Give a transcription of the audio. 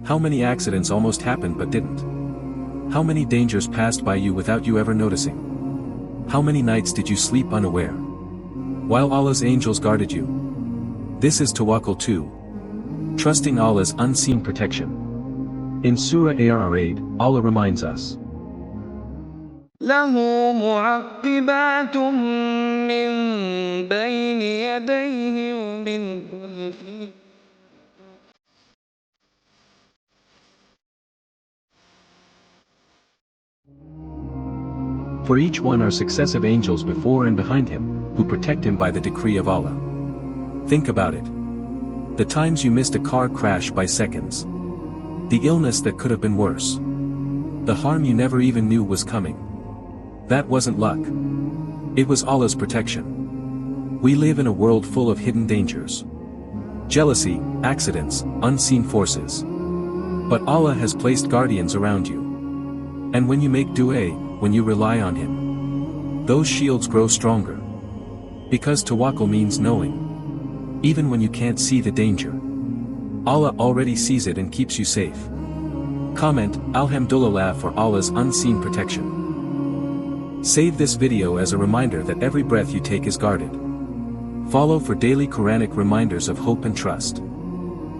How many accidents almost happened but didn't? How many dangers passed by you without you ever noticing? How many nights did you sleep unaware, while Allah's angels guarded you? This is Tawakkul 2. Trusting Allah's unseen protection. In Surah Ar-Ra'd, Allah reminds us. له معقبات من بين يديه ومن خلفه For each one are successive angels before and behind him, who protect him by the decree of Allah. Think about it. The times you missed a car crash by seconds. The illness that could have been worse. The harm you never even knew was coming. That wasn't luck. It was Allah's protection. We live in a world full of hidden dangers. Jealousy, accidents, unseen forces. But Allah has placed guardians around you. And when you make dua, when you rely on Him, those shields grow stronger. Because tawakkul means knowing. Even when you can't see the danger, Allah already sees it and keeps you safe. Comment, Alhamdulillah for Allah's unseen protection. Save this video as a reminder that every breath you take is guarded. Follow for daily Quranic reminders of hope and trust.